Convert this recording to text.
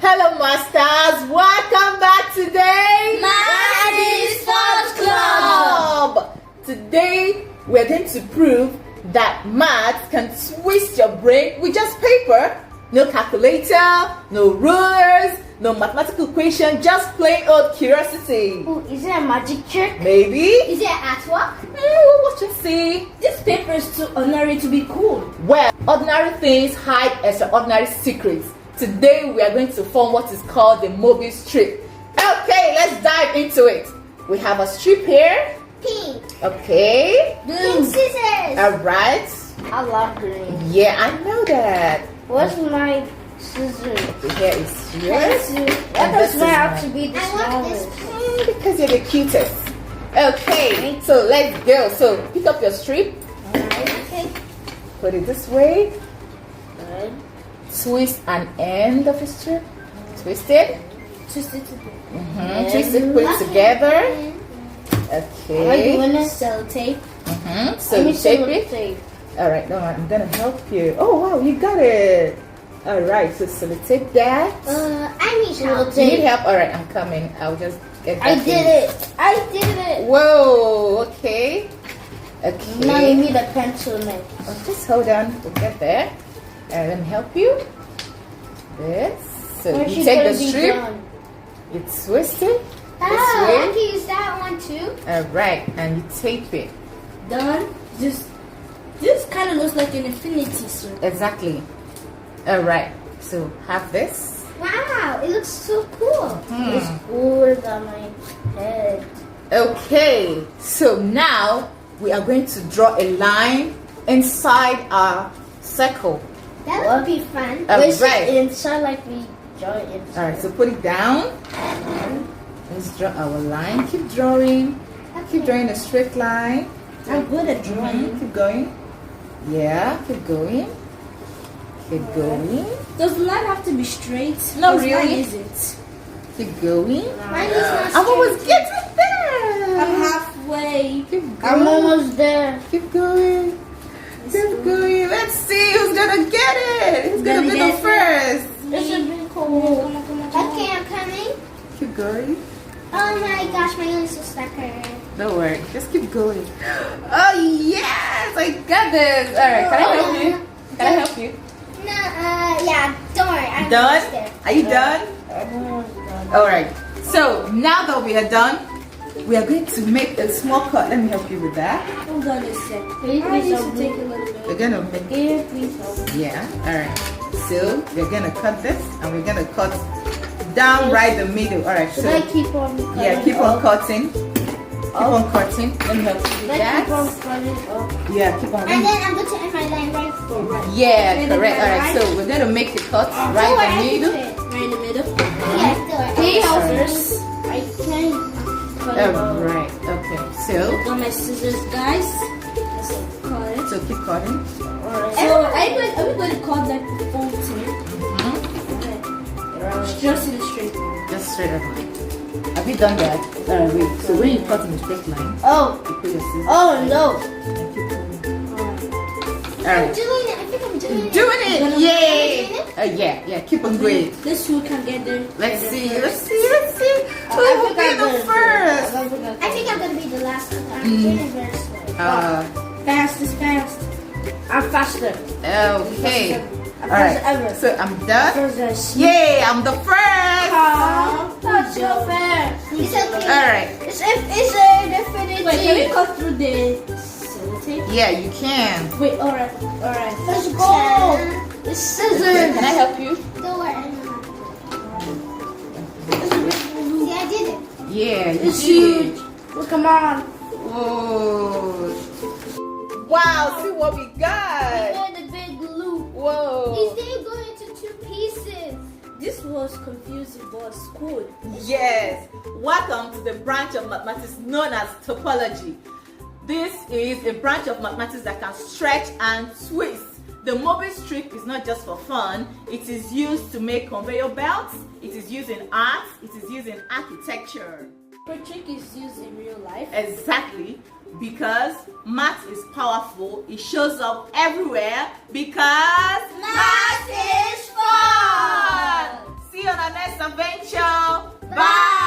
Hello, masters. Welcome back today. Maths Sports Club. Today, we're going to prove that maths can twist your brain with just paper. No calculator, no rulers, no mathematical equation, just plain old curiosity. Oh, is it a magic trick? Maybe. Is it artwork? We'll watch and see. This paper is too ordinary to be cool. Well, ordinary things hide extraordinary secrets. Today we are going to form what is called the Möbius strip. Okay, let's dive into it. We have a strip here. Pink. Okay. Blue. Scissors. Alright. I love green. Yeah, I know that. What's my scissors? Here is yours. That this does is not have mine. to be the smallest. Because you're the cutest. Okay, so let's go. So pick up your strip. Alright. Okay. Put it this way. Good. Twist an end of the strip. Twist it. Twist it together. Twist it, put it together. Okay. Am I doing it? Sellotape. So you shape it. Alright, no, I'm gonna help you. Oh wow, you got it. Alright, so sellotape that. I need help. You need help? Alright, I'm coming. I'll just get that. I did it. I did it. Whoa, okay. Okay. Now you need a pencil next. Oh, just hold on, we'll get there. Let me help you. This. So Where's you she take gonna the be strip, done? you twist it. Oh, This I way. can use that one too. Alright, and you tape it. Done. This kind of looks like an infinity circle. Exactly. Alright, so have this. Wow, it looks so cool. It's cooler than my head. Okay, so now we are going to draw a line inside our circle. That would be fun. Alright. Inside like we draw it inside. Alright, so put it down. Let's draw our line. Keep drawing. Keep drawing a straight line. I'm good at drawing. Keep going. Yeah, keep going. Keep going. Does the line have to be straight? No, Which really. line is it? Keep going. Mine is not I'm almost straight. getting there. I'm halfway. Keep I'm going. almost there. Keep going. Keep going. Let's see who's gonna get it. Who's gonna be the Gonna first? This should be cool. Come on. Okay, I'm coming. Keep going. Oh my gosh, my nails are stucker. Don't worry. Just keep going. Oh yes, I got this. All right. Can I help you? Can I help you? No, yeah, don't worry. I'm Done? almost there. Are you done? All right. So now that we are done, we are going to make a small cut. Let me help you with that. Hold on a sec. Please, I please need help to me. take a little bit. We're gonna make. Here, please help me. Yeah. All right. So we're gonna cut this, and we're gonna cut down right the middle. All right. Should I So keep on cutting? yeah, keep on cutting. Keep on cutting. Let me help you with Should I keep on that. cutting up? Yeah, keep on. And then I'm going to end my line right for right. Yeah, Okay, correct. All then right. So we're gonna make the cut Don't right worry, in I the can do middle. it. Right in the middle. Yes, do it. Can you help Alright. first? I can cut it All off. right. Okay. So Got my scissors, guys. Let's cut it. so keep cutting. Alright. So are we going to cut like the full thing? Just in a straight line. Just straight up. Have you done that? Wait. So when you cut in a straight line, Oh, you put your scissors. oh no. And keep going. All I'm right. doing it. I think I'm doing it. Doing it! Am I Yay! doing it? Yeah. Keep on going. This one can get there. Let's get see. there Let's first. see. Let's see. Who will be the first? I think I'm going to be the last one. I'm doing it very slow. Fast is fast. I'm faster. Okay. I'm All faster right. ever. So I'm done. First, Yay! I'm the first. That's so fair. It's okay. All right. It's a definite. Wait, can we cut through the sellotape? Yeah, you can. Wait, alright. Let's go. The scissors. Can I help you? Don't worry. See, I did it. Yeah, you It's did. huge. Look, come on. Whoa. Wow, see what we got. Got the big loop. Whoa. These didn't go into two pieces. This was confusing, but it's cool. Yes. Welcome to the branch of mathematics known as topology. This is a branch of mathematics that can stretch and twist. The Möbius strip is not just for fun. It is used to make conveyor belts. It is used in art. It is used in architecture. The trick is used in real life. Exactly. Because math is powerful. It shows up everywhere because math is fun. See you on our next adventure. Bye.